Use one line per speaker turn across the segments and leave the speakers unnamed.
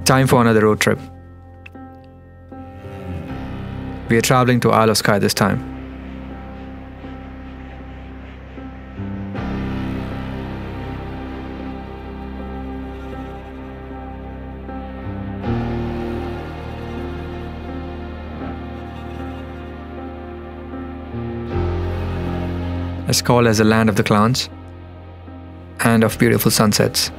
Time for another road trip. We are traveling to Isle of Skye this time. It's called as the land of the clowns and of beautiful sunsets.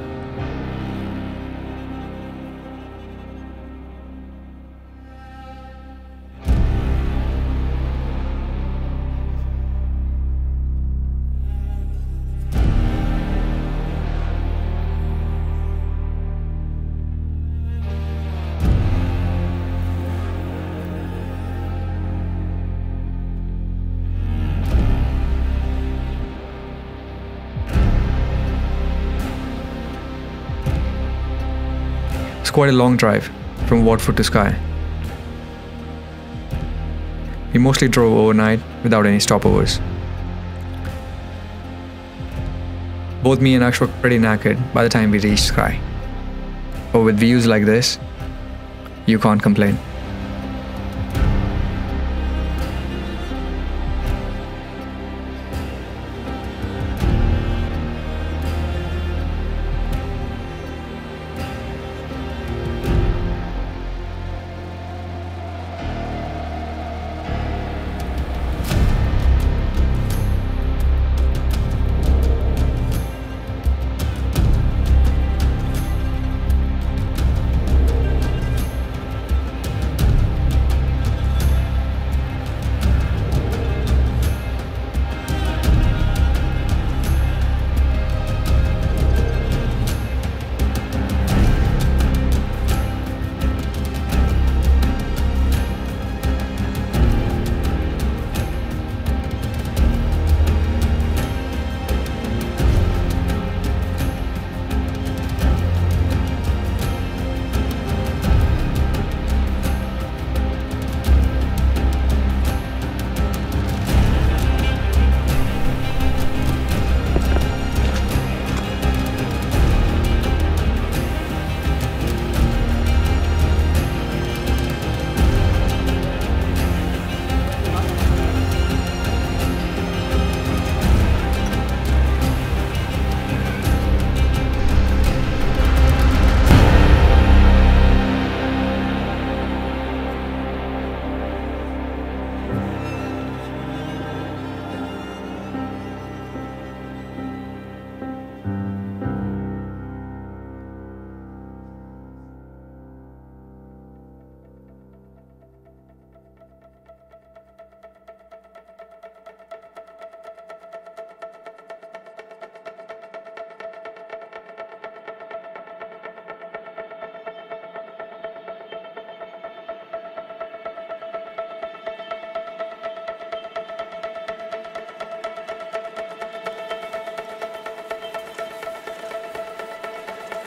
It's quite a long drive from Watford to Skye. We mostly drove overnight without any stopovers. Both me and Aksh were pretty knackered by the time we reached Skye. But with views like this, you can't complain.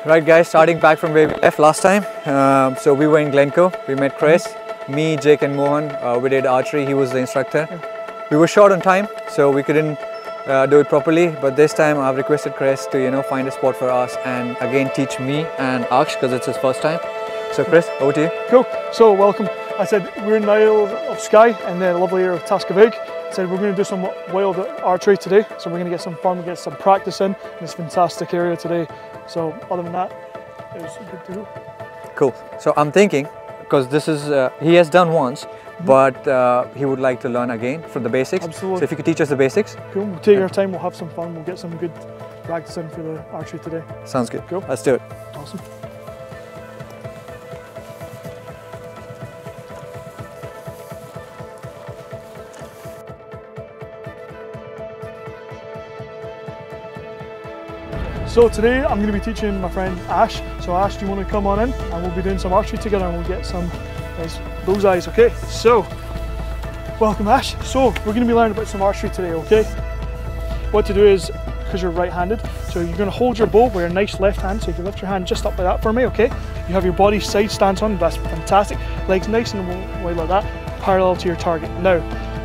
Right guys, starting back from where we left last time. So we were in Glencoe, we met Chris, me, Jake and Mohan. We did archery, he was the instructor. We were short on time, so we couldn't do it properly, but this time I've requested Chris to find a spot for us and again teach me and Aksh because it's his first time. So Chris, over to you.
Cool, so welcome. I said we're in the Isle of Skye in the lovely area of Tascavig. I said we're going to do some wild archery today, so we're going to get some fun, get some practice in this fantastic area today. So other than that, it was good to go. Cool.
So I'm thinking, because this is, he has done once, but he would like to learn again from the basics.
Absolutely.
So if you could teach us the basics.
Cool, we'll take our time, we'll have some fun, we'll get some good practice in for the archery today.
Sounds good.
Cool.
Let's do it.
Awesome. So today I'm going to be teaching my friend Ash. So Ash, do you want to come on in and we'll be doing some archery together and we'll get some nice bullseyes, okay? So, welcome Ash. So we're going to be learning about some archery today, okay? What to do is, because you're right-handed, so you're going to hold your bow with your nice left hand. So if you lift your hand just up like that for me, okay? You have your body side stance on, that's fantastic. Legs nice and wide like that, parallel to your target. Now,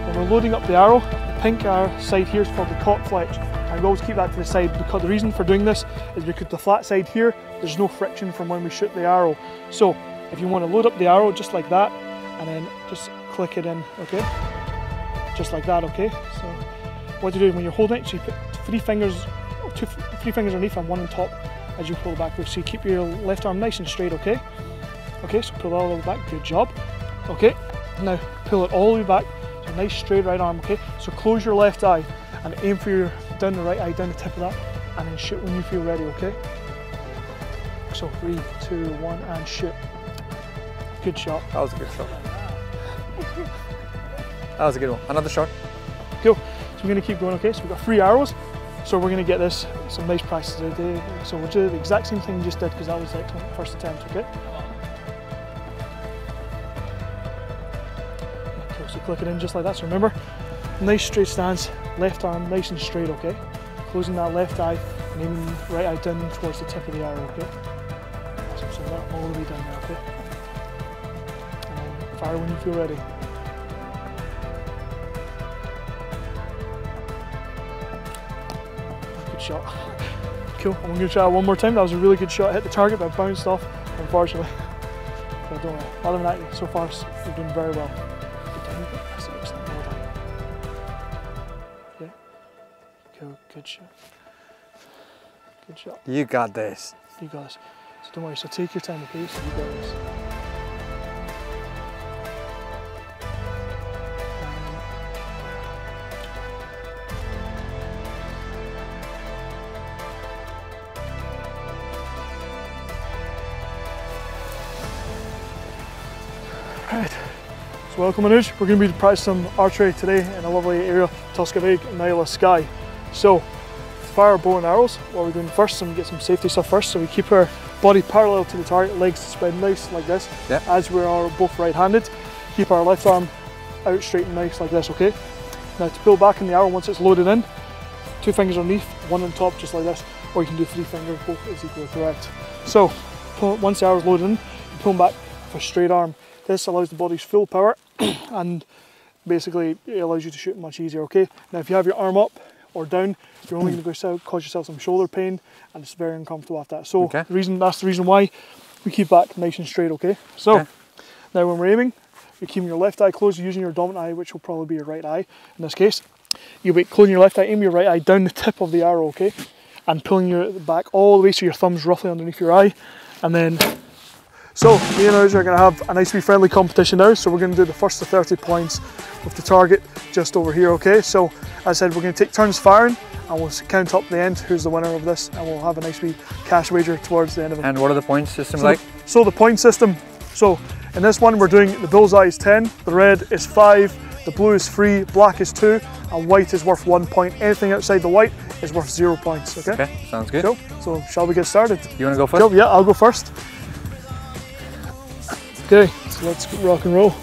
when we're loading up the arrow, the pink arrow side here is called the cock fletch. and we always keep that to the side, because the reason for doing this is because the flat side here, there's no friction from when we shoot the arrow. So if you want to load up the arrow just like that, and then just click it in, okay? Just like that, okay? So what you do when you're holding it, so you put three fingers underneath and one on top as you pull it back. So you keep your left arm nice and straight, okay? Okay, so pull it all the way back, good job. Okay, now pull it all the way back, so nice straight right arm, okay? So close your left eye and aim for your, down the right eye, down the tip of that, and then shoot when you feel ready, okay? So 3, 2, 1, and shoot. Good shot.
That was a good shot. That was a good one. Another shot.
Cool. So we're going to keep going, okay? So we've got 3 arrows. So we're going to get this, some nice practice today. So we'll do the exact same thing you just did, because that was the first attempt, okay? Okay, so click it in just like that. So remember, nice straight stance, left arm nice and straight, okay? Closing that left eye and aiming right eye down towards the tip of the arrow, okay? So that all the way down there, okay? And then fire when you feel ready. Good shot. Cool, I'm going to try it one more time. That was a really good shot. Hit the target but bounced off, unfortunately. But don't worry. Other than that, so far you're doing very well. Good time. That's excellent. Well done. Okay. Cool, good shot. Good shot.
You got this.
You got this. So don't worry, so take your time, okay? So you got this. Right, so welcome Anuj. We're going to be practicing some archery today in a lovely area, Tuscavig and Isle of Skye. So, to fire our bow and arrows, what we're doing first, and get some safety stuff first, so we keep our body parallel to the target, legs spread nice like this,
yeah.
As we are both right-handed. Keep our left arm out straight and nice like this, okay? Now to pull back in the arrow once it's loaded in, 2 fingers underneath, 1 on top just like this, or you can do 3 fingers, both is equally correct. So, once the arrow's loaded in, you pull back with a straight arm. This allows the body's full power and basically it allows you to shoot much easier, okay? Now if you have your arm up or down, you're only going to cause yourself some shoulder pain and it's very uncomfortable after that. So
okay.
That's the reason why we keep back nice and straight, okay? So now when we're aiming, you're keeping your left eye closed, you're using your dominant eye, which will probably be your right eye in this case. You'll be closing your left eye, aim your right eye down the tip of the arrow, okay? And pulling your back all the way so your thumb's roughly underneath your eye, and then so, me and Anuj are going to have a nice wee friendly competition now, so we're going to do the first to 30 points with the target just over here, okay? So, as I said, we're going to take turns firing, and we'll count up the end, who's the winner of this, and we'll have a nice wee cash wager towards the end of it.
And what are the point system like?
So the point system, so in this one we're doing the bullseye is 10, the red is 5, the blue is 3, black is 2, and white is worth 1 point. Anything outside the white is worth 0 points, okay?
Okay, sounds good.
Cool. So, shall we get started?
You want to go first?
Cool. Yeah, I'll go first. Okay, so let's rock and roll.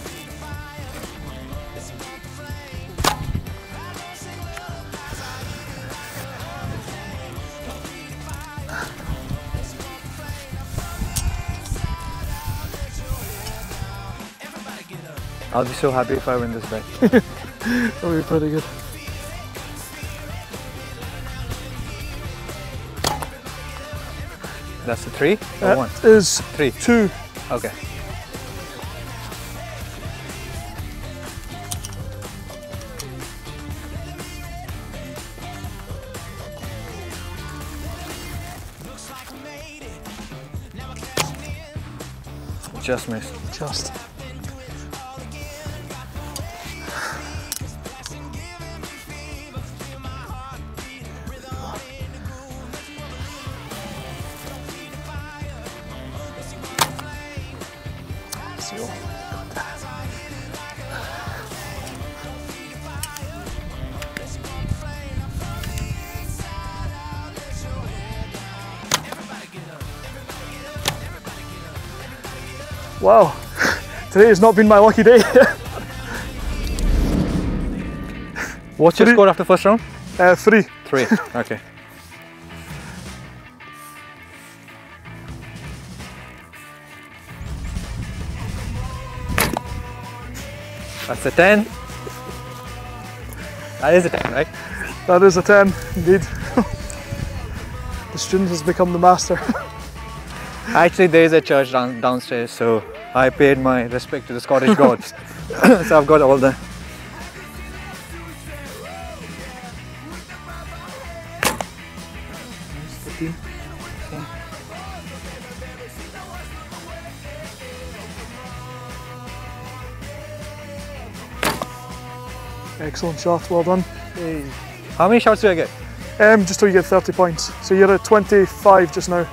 I'll be so happy if I win this bet.
That'll be pretty good.
That's a 3 or
That
1?
is
3.
2.
Okay. Just missed.
Just. Wow, today has not been my lucky day.
What's your score after first round?
3.
3, okay. That's a 10. That is a 10, right?
That is a 10, indeed. The student has become the master.
Actually, there is a church downstairs, so I paid my respect to the Scottish gods. So I've got all the...
Excellent shot, well done. Hey.
How many shots do I get?
Just till you get 30 points. So you're at 25 just now.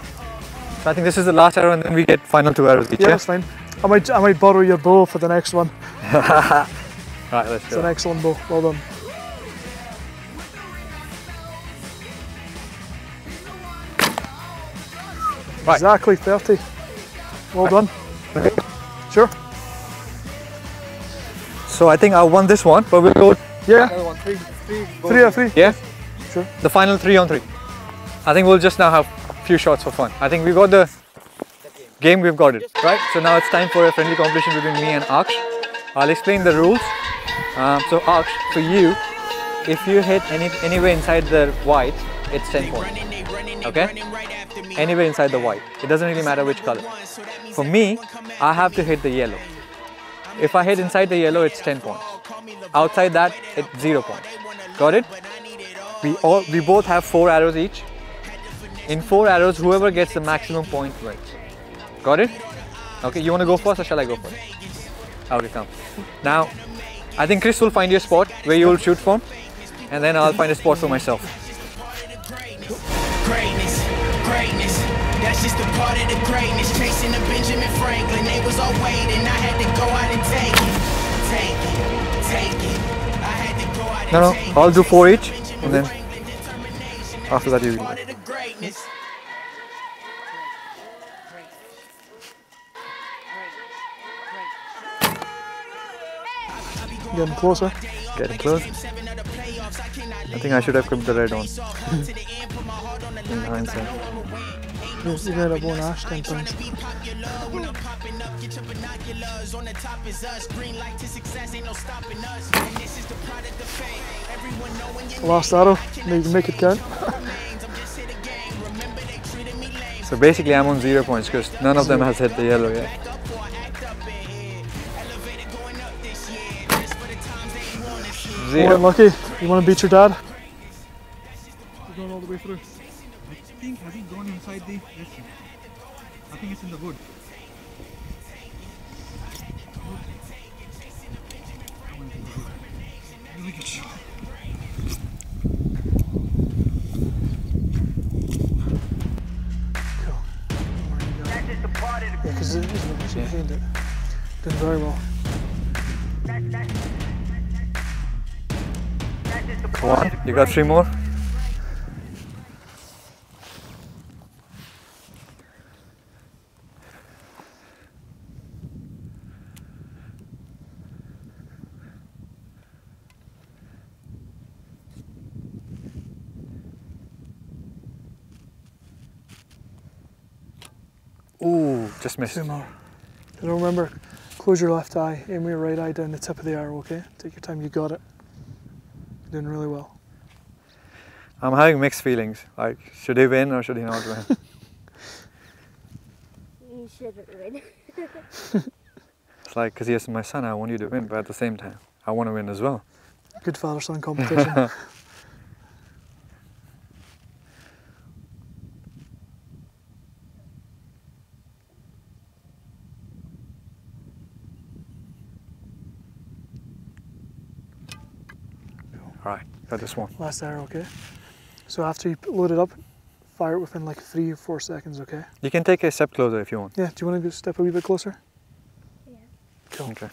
So I think this is the last arrow and then we get final 2 arrows each.
Yeah, that's fine. I might borrow your bow for the next one.
Right, let's
It's
go.
an excellent bow, well done.
Right.
Exactly 30. Well done. Sure.
So I think I won this one, but we'll go...
Yeah.
Another one, 3
3 out of 3.
Yeah?
Sure.
The final 3 on 3. I think we'll just now have a few shots for fun. I think we got the game, we've got it, right? So now it's time for a friendly competition between me and Aksh. I'll explain the rules. So Aksh, for you, if you hit anywhere inside the white, it's 10 points, okay? Anywhere inside the white. It doesn't really matter which color. For me, I have to hit the yellow. If I hit inside the yellow, it's 10 points. Outside that, it's 0 points. Got it? We both have 4 arrows each. In 4 arrows, whoever gets the maximum point wins. Got it? Okay, you want to go first or shall I go first? Okay, come. Now, I think Chris will find your spot where you will shoot from, and then I'll find a spot for myself.
Greatness, greatness. That's just a part of the greatness. Chasing the Benjamin Franklin, they was all waiting. I had to go out and take it, take it, take it. I had to go out and
No,
take it.
I'll do 4 each, and then after that you will.
Part of the greatness.
Getting closer.
Getting close. I think I should have kept the red on. In hindsight.
You made up one Ash 10 times. Last arrow, need to make it count.
So basically I'm on 0 points because none of them has hit the yellow yet.
You
0.
weren't lucky. You want to beat your dad? You're going all the way through.
I think has he gone inside the restaurant? I think it's in the wood.
Because it is what she cleaned it. Doing very well.
Come on, you got 3 more? Ooh, just missed.
2 more. And remember, close your left eye, aim your right eye down the tip of the arrow, okay? Take your time, you got it. You're doing really well.
I'm having mixed feelings. Like, should he win or should he not win?
You shouldn't win.
It's like, because he's my son, I want you to win, but at the same time, I want to win as well.
Good father-son competition.
Alright, got this one.
Last arrow, okay? So after you load it up, fire it within like 3 or 4 seconds, okay?
You can take a step closer if you want.
Yeah, do you want to step a wee bit closer?
Yeah.
Cool.
Okay.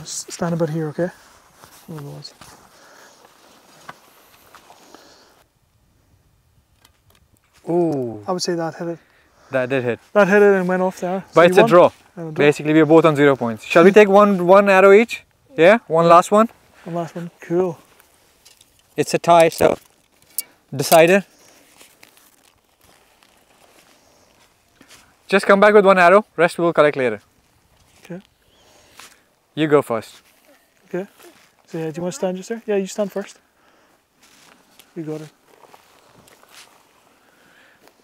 Stand about here, okay? One of those.
Ooh,
I would say that hit it.
that did hit.
That hit it and went off there. So
But
you
it's a
won.
draw.
And a draw.
Basically, we're both on 0 points. Shall we take one arrow each? Yeah? One last one?
One last one. Cool.
It's a tie, so decider. Just come back with 1 arrow, rest we'll collect later.
Okay.
You go first.
Okay. So yeah, do you want to stand just there? Yeah, you stand first. You got it.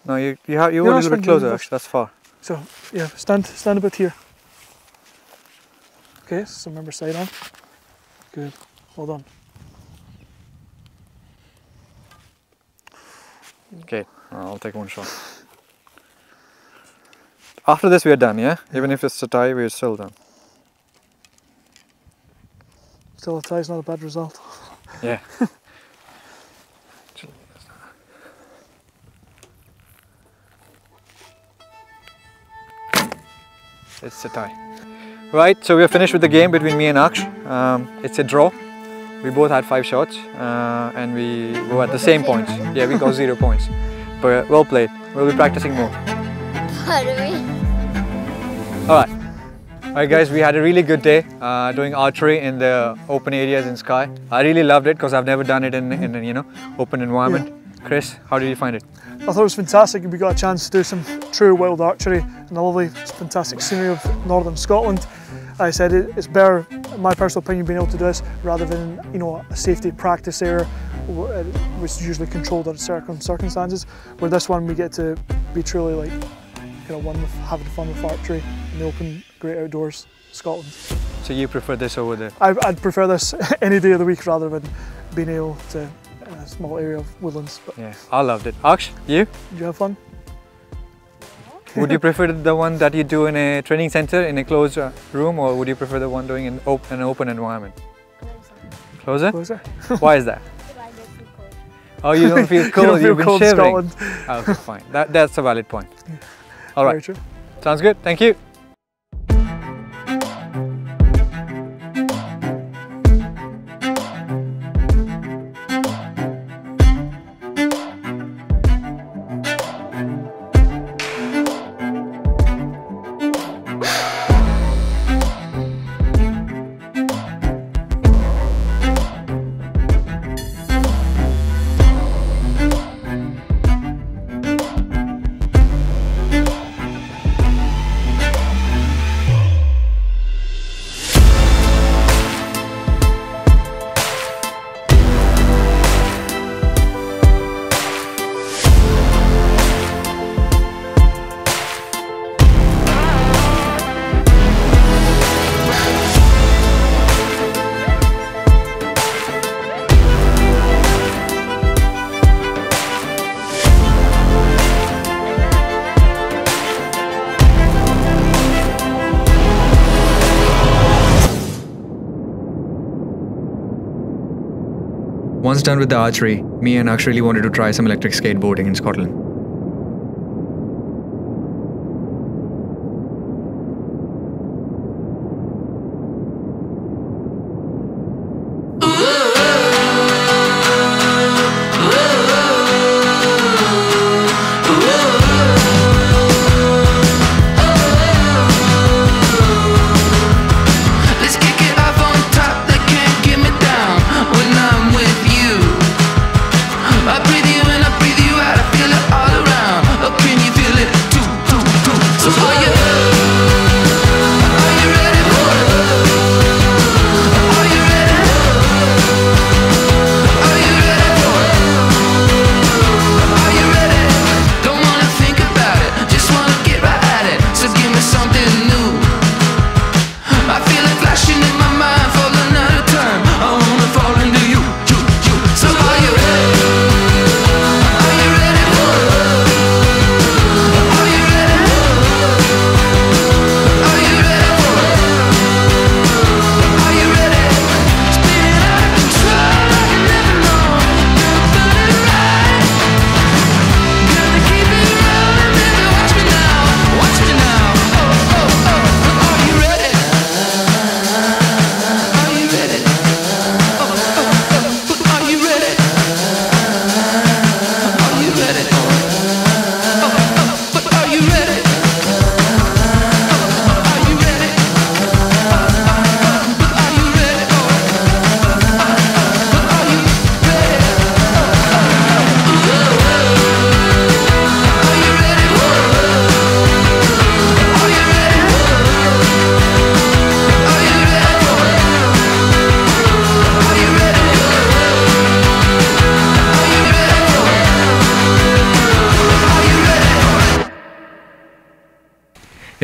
No, you want a little bit closer. Actually, that's far.
So yeah, stand a bit here. Okay, so remember side on. Good. Well done.
Okay, I'll take one shot. After this, we are done. Yeah. Even if it's a tie, we're still done.
Still a tie is not a bad result.
Yeah. It's a tie. Right, so we're finished with the game between me and Aksh. It's a draw. We both had 5 shots and we were at the same points. Yeah, we got 0 points. But well played. We'll be practicing more.
Pardon me?
Alright. Alright guys, we had a really good day doing archery in the open areas in Skye. I really loved it because I've never done it in an open environment. Yeah. Chris, how did you find it?
I thought it was fantastic. We got a chance to do some true wild archery in the lovely, fantastic scenery of northern Scotland. I said it's better, in my personal opinion, being able to do this rather than a safety practice area, which is usually controlled under certain circumstances. Where this one, we get to be truly one with having fun with archery in the open, great outdoors, Scotland. So you prefer this over there? I'd prefer this any day of the week rather than being able to in a small area of woodlands. But yeah, I loved it. Aksh, you? Did you have fun? Would you prefer the one that you do in a training center in a closed room, or would you prefer the one doing in an open environment? Closer. Closer? Why is that? Oh, you don't feel cold? You've been shivering. Okay, fine. That's a valid point. Yeah. All right. Sounds good. Thank you. Once done with the archery, me and Aksh really wanted to try some electric skateboarding in Scotland. I breathe you in, I breathe you out, I feel it all.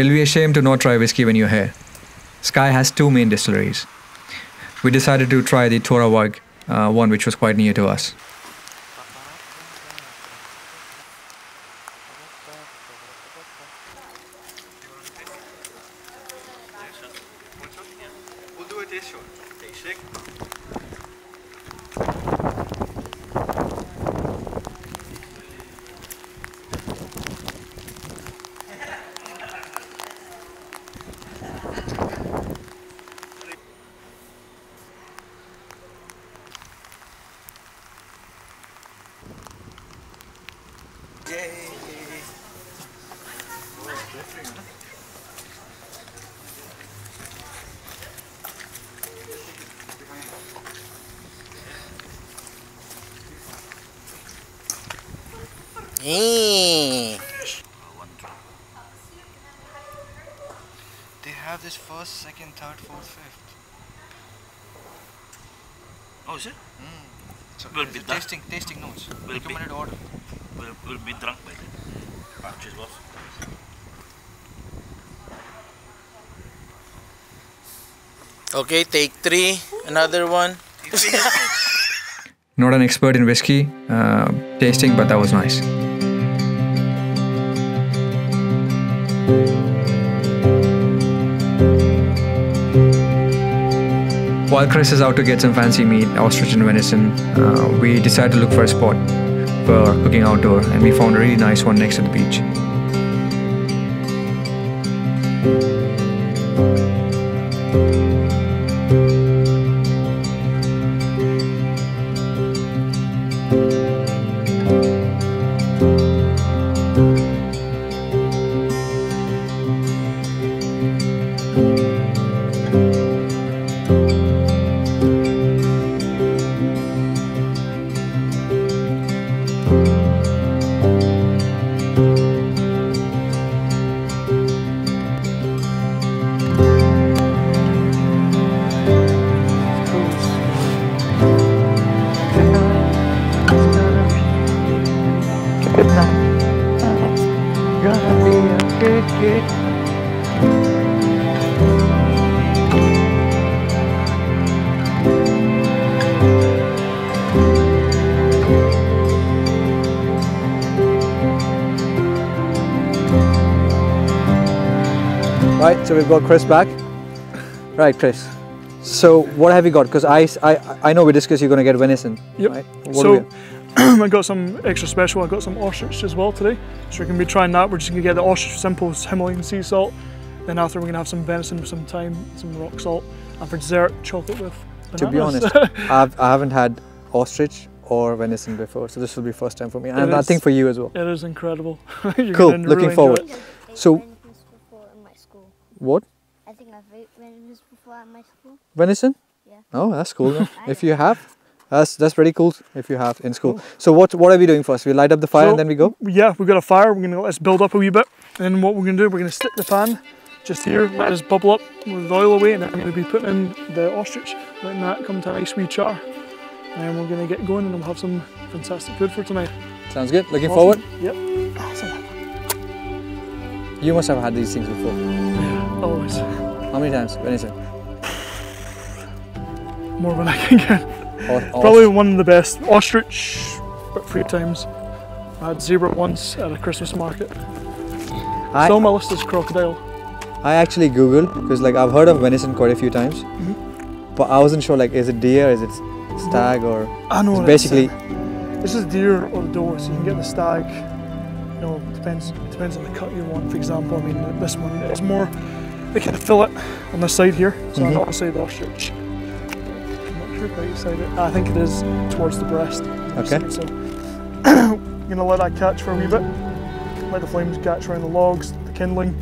It'll be a shame to not try whiskey when you're here. Skye has two main distilleries. We decided to try the Torawag one, which was quite near to us.
We'll do a taste shot. Tasting. They have this first, second, third, fourth, fifth.
Oh, is it?
So
We'll
it's
be
a
done.
tasting notes.
We'll be-
Recommended order.
We'll be drunk by then. Cheers, boss.
Okay, take 3. Another one.
Not an expert in whiskey tasting, but that was nice. While Chris is out to get some fancy meat, ostrich and venison, we decided to look for a spot for cooking outdoor, and we found a really nice one next to the beach. Right, so we've got Chris back. Right, Chris. So what have you got? Because I know we discussed you're going to get venison.
Yep.
Right? What
So
do we-
I got some extra special. I got some ostrich as well today. So we're going to be trying that. We're just going to get the ostrich simple as Himalayan sea salt. Then after we're going to have some venison with some thyme, some rock salt. And for dessert, chocolate with bananas.
To be honest, I haven't had ostrich or venison before, so this will be first time for me, and I think for you as well.
It is incredible. You're
Cool,
gonna
looking
really
forward.
enjoy it.
So-
Witnessed before in my school.
What?
I think I've witnessed before at my school.
Venison?
Yeah.
Oh, that's cool. Then. If you have, that's pretty cool. If you have in school. So what are we doing first? We light up the fire
So,
and then we go.
Yeah, we've got a fire. We're gonna let's build up a wee bit, and what we're gonna do, we're gonna stick the pan just here, let us bubble up with the oil away, and then I'm gonna be putting in the ostrich, letting that come to a nice wee char. And then we're gonna get going, and we'll have some fantastic food for tonight.
Sounds good. Looking
Awesome.
forward.
Yep. Awesome.
You must have had these things before.
Yeah, always.
How many times? Venison.
More than I can get.
Or
Probably one of the best. Ostrich, about 3 times. I had zebra once at a Christmas market. So on my list is crocodile.
I actually googled because like I've heard of venison quite a few times, but I wasn't sure like is it deer, is it stag, or
I know
it's
what
basically.
This is deer or doe, so you can get the stag. You know, depends on the cut you want. For example, I mean this one is more. They kind of fillet on the side here, so I'm not gonna say the ostrich. I'm not sure quite side it. I think it is towards the breast.
Okay.
So I'm gonna let that catch for a wee bit. Let the flames catch around the logs, the kindling,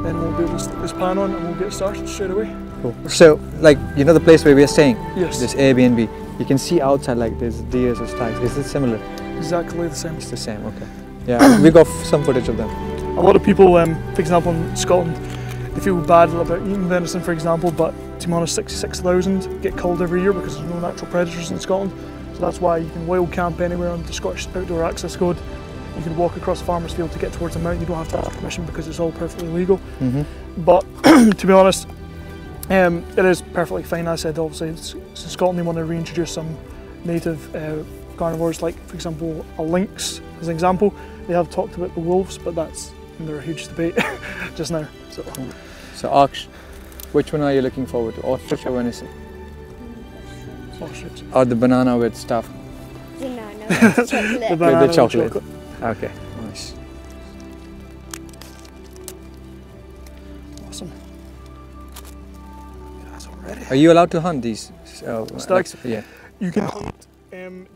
then we'll be able to stick this pan on and we'll get started straight away.
Cool. So like you know the place where we are staying,
Yes.
this Airbnb, you can see outside like there's deers or stags. Is it similar?
Exactly the same.
It's the same. Okay. Yeah, we got some footage of them.
A lot of people, for example, in Scotland, they feel bad about eating venison, for example, but to be honest, 66,000 get killed every year because there's no natural predators in Scotland. So that's why you can wild camp anywhere under the Scottish Outdoor Access Code. You can walk across the farmer's field to get towards the mountain. You don't have to ask permission because it's all perfectly legal.
Mm-hmm.
But to be honest, it is perfectly fine. As I said, obviously, in Scotland they want to reintroduce some native carnivores, like for example a lynx as an example. They have talked about the wolves, but that's under a huge debate just now.
So Aksh, which one are you looking forward to? Ostrich or venison?
Ostrich.
Or the banana with stuff?
Banana with chocolate.
The
With
banana
the chocolate. Okay, nice.
Awesome. That's already.
Are you allowed to hunt these?
Stags?
Yeah.
You can hunt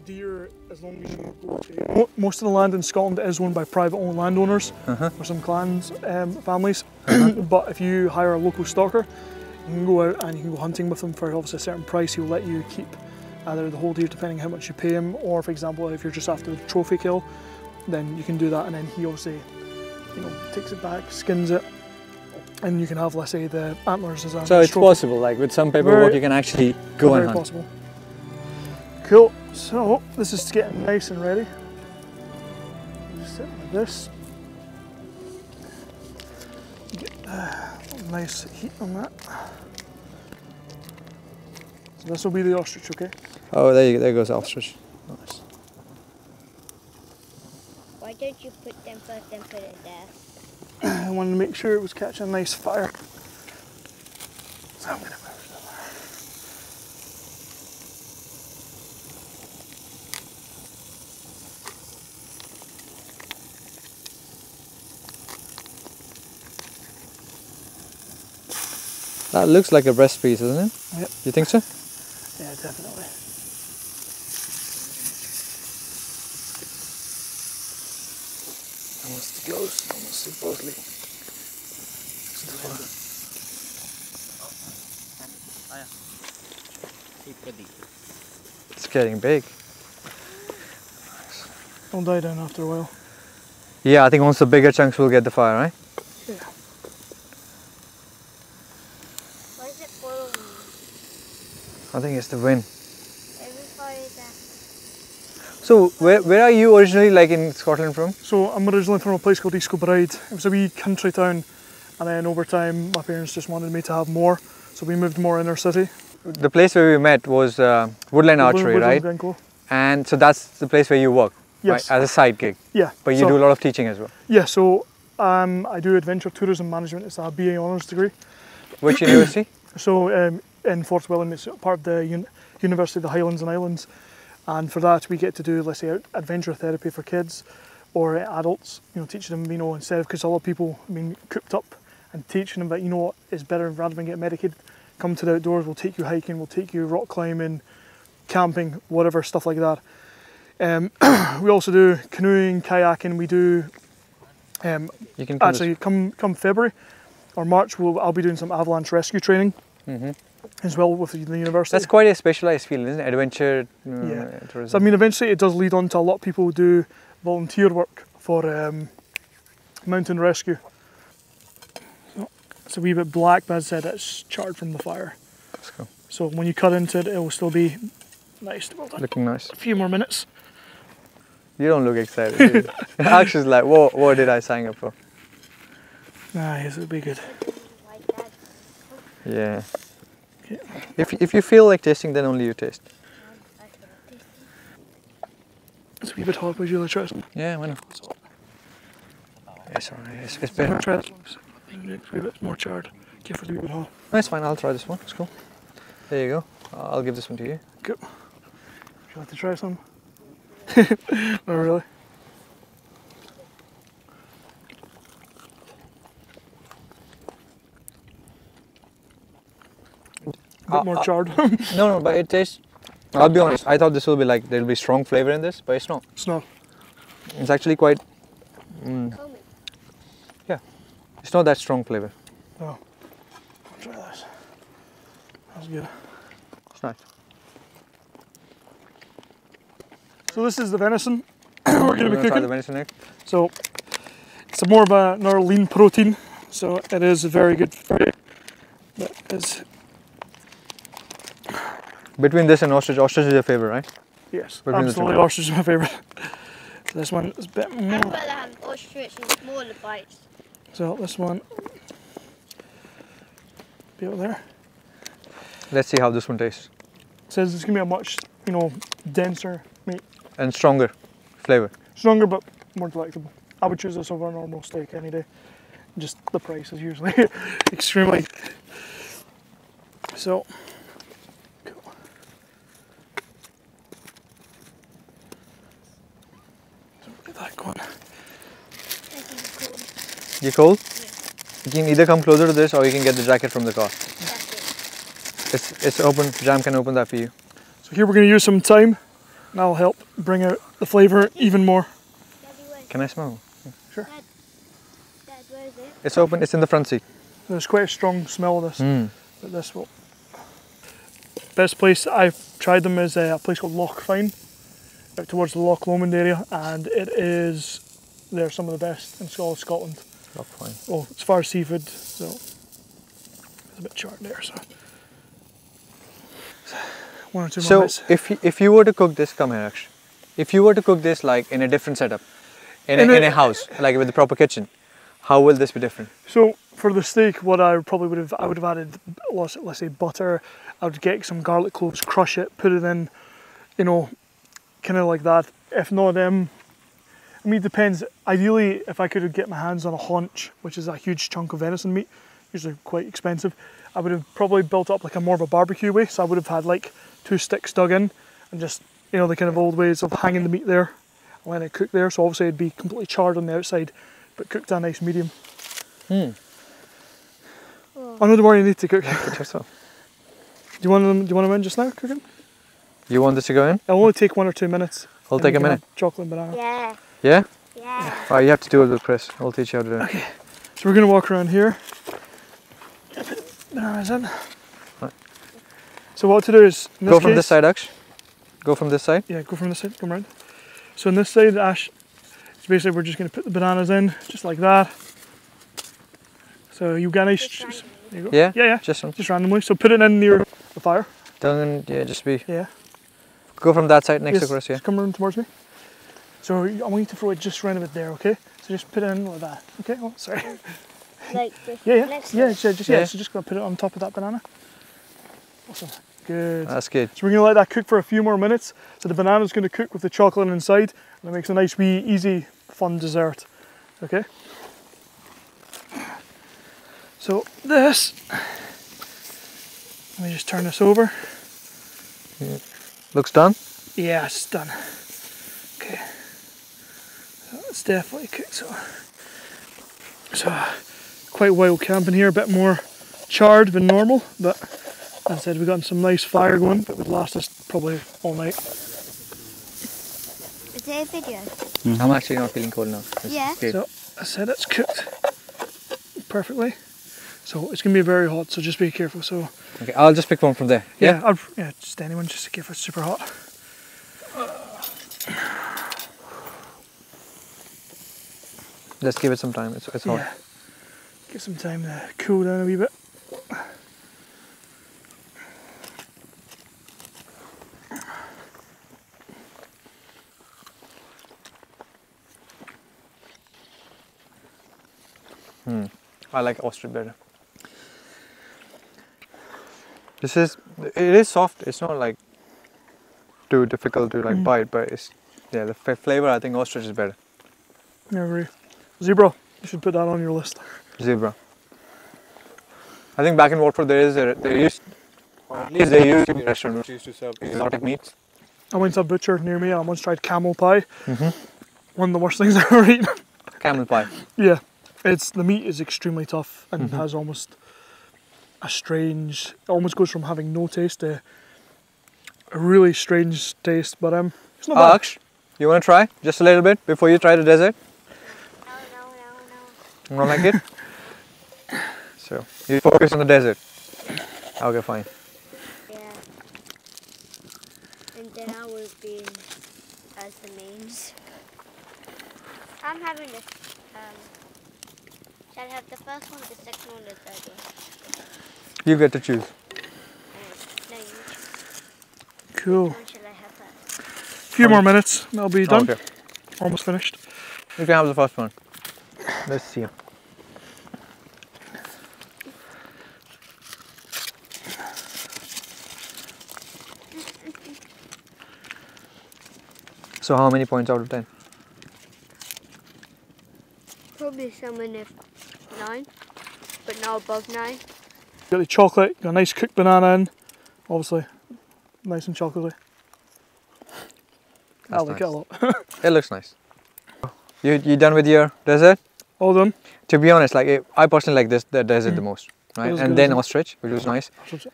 deer as long as you go to. Most of the land in Scotland is owned by private owned landowners or some clans, families. But if you hire a local stalker, you can go out and you can go hunting with him for obviously a certain price. He'll let you keep either the whole deer depending on how much you pay him, or for example if you're just after the trophy kill, then you can do that, and then he obviously, you know, takes it back, skins it, and you can have, let's say, the antlers as a
So it's
trophy.
possible, like with some paperwork you can actually go and
Very
hunt.
possible. Cool. So this is getting nice and ready. Just sit like this. Get nice heat on that. So this will be the ostrich, okay?
Oh, there goes ostrich. Nice.
Why don't you put them first and put it there?
I wanted to make sure it was catching a nice fire. So I'm gonna move it over.
That looks like a breast piece, doesn't it?
Yep.
You think so?
Yeah, definitely.
Almost close, almost supposedly. It's getting big.
It'll die down after a while.
Yeah, I think once the bigger chunks will get the fire, right?
Yeah.
Why is it following me?
I think it's the wind.
Every fire is that.
So where are you originally, like in Scotland from?
So I'm originally from a place called East Kilbride. It was a wee country town, and then over time my parents just wanted me to have more, so we moved more inner city.
The place where we met was Woodland Archery, right?
Glencoe.
And so that's the place where you work,
Yes.
right? As a side gig.
Yeah.
But you
so,
do a lot of teaching as well.
Yeah, so I do adventure tourism management. It's a BA honours degree.
Which university?
So in Fort William, it's part of the University of the Highlands and Islands. And for that, we get to do, let's say, adventure therapy for kids or adults. You know, teaching them, you know, instead of, because a lot of people have been cooped up, and teaching them that, you know what, is better rather than get medicated. Come to the outdoors. We'll take you hiking. We'll take you rock climbing, camping, whatever, stuff like that. We also do canoeing, kayaking. We do.
You can
Actually, come February or March, I'll be doing some avalanche rescue training as well with the university.
That's quite a specialized field, isn't it? Adventure tourism.
So I mean, eventually it does lead on to a lot of people who do volunteer work for mountain rescue. So it's a wee bit black, but as I said, it's charred from the fire.
Let's go.
So when you cut into it, it will still be nice. Well done.
Looking nice.
A few more minutes.
You don't look excited. Do you? Actually, like, what did I sign up for?
Nice, it'll be good.
Like that.
Yeah. If you feel like tasting, then only you taste.
It's a wee bit hot. Would you like to try some?
Yeah, why not? It's alright. It's better.
Try this one. It's a wee bit more charred. Give it a wee bit hot.
No, it's fine. I'll try this one. It's cool. There you go. I'll give this one to you.
Good. Would you like to try some? Not really. A bit more charred.
No, but it tastes. I'll be honest. I thought this will be like there'll be strong flavor in this, but it's not.
It's not.
It's actually quite.
Homemade.
Yeah, it's not that strong flavor.
No. I'll try this. That's good.
It's nice.
So this is the venison we're going to be
Try the
cooking.
venison next.
So it's more of another lean protein. So it is very good for you. But it's,
Between this and ostrich is your favorite, right?
yes,
Between the two.
absolutely. Ostrich is my favourite. This one is a bit
I'd
more.
rather have ostrich and smaller bites.
So this one, be out there.
Let's see how this one tastes.
It says it's gonna be a much, denser meat.
And stronger flavor.
Stronger but more delectable. I would choose this over a normal steak any day. Just the price is usually extremely. So, cool. So get that going.
You cold? You can either come closer to this or you can get the jacket from the car.
That's it.
It's open. Jam can open that for you.
So here we're going to use some thyme, and that'll help bring out the flavour even more.
Daddy, where's
Can I smell?
Dad, where is it?
It's open. It's in the front seat.
There's quite a strong smell of this. But this will. Best place I've tried them is a place called Loch Fyne, out towards the Loch Lomond area, and they're some of the best in Scotland.
Oh, fine.
Well, as far as seafood, so it's a bit charred there. So 1 or 2 more
So
minutes.
if you were to cook this, come here actually. If you were to cook this like in a different setup, in a house, like with a proper kitchen, how will this be different?
So for the steak, what I would have added, let's say butter. I would get some garlic cloves, crush it, put it in, kind of like that. If not, it depends. Ideally, if I could get my hands on a haunch, which is a huge chunk of venison meat, usually quite expensive, I would have probably built up like a more of a barbecue way. So I would have had like 2 sticks dug in and just, the kind of old ways of hanging the meat there and letting it cook there. So obviously it'd be completely charred on the outside, but cooked to a nice medium. Oh no, don't worry, you need to cook.
Put yourself.
Do you want them in just now, cooking?
You want this to go in?
It'll only take 1 or 2 minutes.
I'll
And
take
we
a
can
minute.
have chocolate and banana.
Yeah.
Yeah?
Yeah.
Alright, you have to do it with Chris. I'll teach you how to do it.
Okay, so we're going to walk around here. Put bananas in.
Right.
So what to do is, in
Go
this
from
case-
this side, Aksh. Go from this side.
Yeah, go from this side, come around. So on this side, Ash, so basically we're just going to put the bananas in, just like that. So you got nice.
Just randomly.
There you go.
Yeah?
Yeah.
Just
randomly. So put it in near the fire.
doesn't, yeah, just be.
Yeah.
Go from that side next
Yes,
to Chris, yeah?
just come around towards me. So I want you to throw it just around a bit there, okay? So just put it in like that. Okay, oh, sorry.
Like this.
Yeah.
Next
Yeah,
to it.
so just
Yeah.
so just gonna put it on top of that banana. Awesome. Good.
That's good.
So we're gonna let that cook for a few more minutes. So the banana's gonna cook with the chocolate inside, and it makes a nice wee, easy, fun dessert. Okay. So this, let me just turn this over.
Looks done?
Yeah, it's done. Okay. So it's definitely cooked. So quite wild camping here, a bit more charred than normal, but as I said, we've gotten some nice fire going that would last us probably all night.
Is it a video?
I'm actually not feeling cold now. It's
Yeah.
good.
So I said it's cooked perfectly. So it's gonna be very hot, so just be careful. So
Okay, I'll just pick one from there.
yeah, just anyone, just in case it's super hot.
Let's give it some time. It's hot.
Yeah. Get some time to cool down a wee bit.
I like ostrich better. It is soft. It's not like too difficult to like bite, but it's, yeah, the flavor, I think ostrich is better.
Yeah, agree. Zebra, you should put that on your list.
Zebra. I think back in Watford there used to be a restaurant which used to serve exotic meats.
I went to a butcher near me and I once tried camel pie. One of the worst things I've ever eaten.
Camel pie.
Yeah, the meat is extremely tough and has almost a strange, it almost goes from having no taste to a really strange taste, but it's not bad.
Aksh, you want to try just a little bit before you try the dessert?
No.
You don't like it? So, you focus on the dessert. Okay, fine.
Yeah. And then I will be as the mains. I'm having this. Shall I have the first one, the second one, the third one?
You get to choose.
No, you choose.
Cool.
Which one shall I have first?
A few more minutes, that'll be done.
Okay.
Almost finished.
You can have the first one. Let's see. So how many points out of 10?
Probably somewhere near 9, but not above 9.
Got the chocolate, got a nice cooked banana in. Obviously, nice and chocolatey. I
That's
like it a
nice.
lot.
It looks nice. You done with your dessert?
All done.
To be honest, like I personally like the dessert the most, right?
was
And
good,
then
isn't it?
ostrich, which was nice.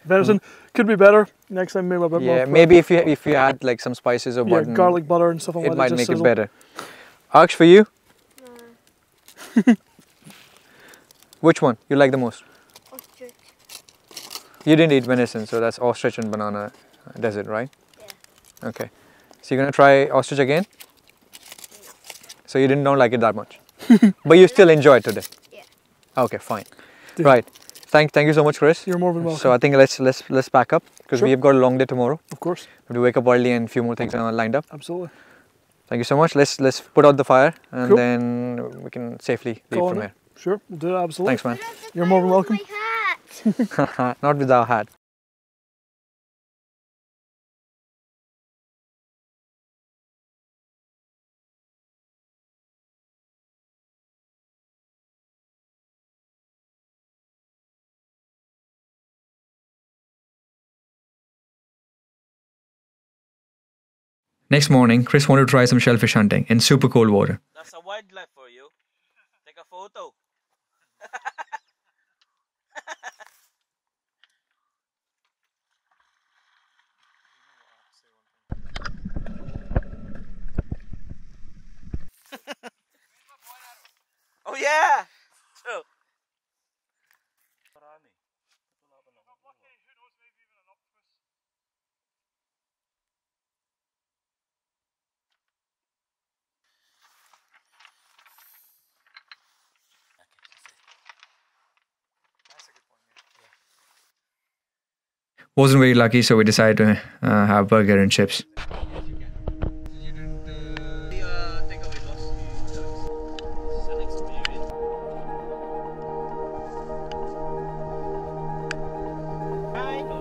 Venison could be better. Next time maybe a bit more.
Yeah, maybe if you add like some spices or
Yeah,
button,
garlic butter and stuff like that.
it might
just
make
sizzle.
it better. Aksh, for you, which one you like the most?
Ostrich.
You didn't eat venison, so that's ostrich and banana dessert, right?
Yeah.
Okay. So you're gonna try ostrich again? So you don't like it that much, but you still enjoy it today.
Yeah.
Okay, fine.
Dude.
Right. Thank you so much, Chris.
You're more than welcome.
So I think let's pack up because
Sure.
we have got a long day tomorrow.
Of course.
We have to wake up early and a few more things are lined up.
Absolutely.
Thank you so much. Let's put out the fire and
Cool.
then we can safely leave
Go
from
on
here.
in. Sure, we'll do it. Absolutely.
Thanks, man.
You're more than welcome.
My hat.
Not with our hat. Next morning, Chris wanted to try some shellfish hunting in super cold water.
That's a wildlife for you. Take a photo. Oh yeah! True.
Wasn't very lucky, so we decided to have burger and chips.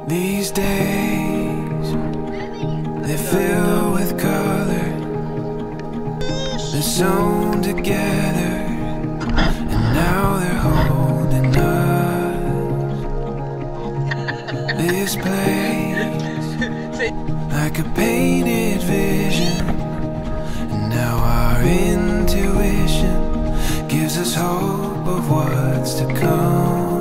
These days, they fill with color. They're sewn together, and now they're holding us. This place, like a painted vision, and now our intuition gives us hope of what's to come.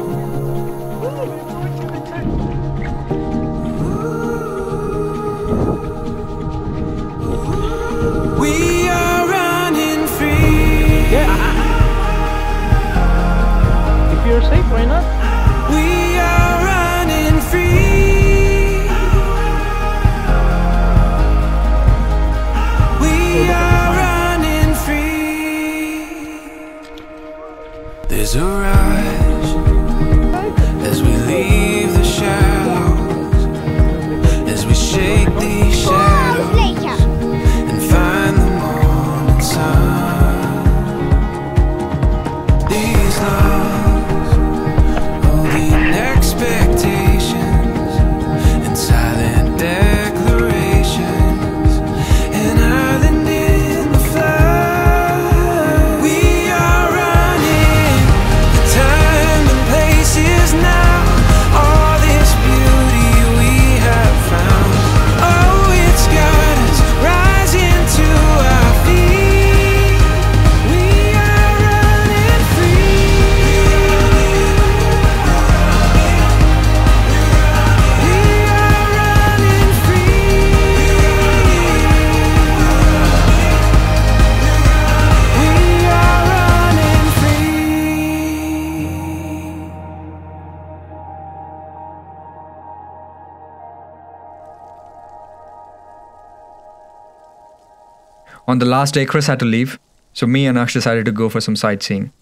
We are running free.
If you're safe, why not?
We are running free. We are running free. There's a rush as we leave the shallows, as we shake these shadows
Later.
and find the morning sun. These lungs holding expectations and silent declarations, an island in the flood. We are running. The time and place is now. All this beauty we have found. Oh, it's got us rising to our feet. We are running free. We are running free. We are running free.
On the last day, Chris had to leave, so me and Aksh decided to go for some sightseeing.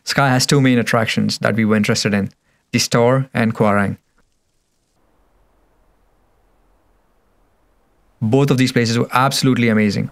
Skye has two main attractions that we were interested in, the store and Kwarang.
Both of these places were absolutely amazing.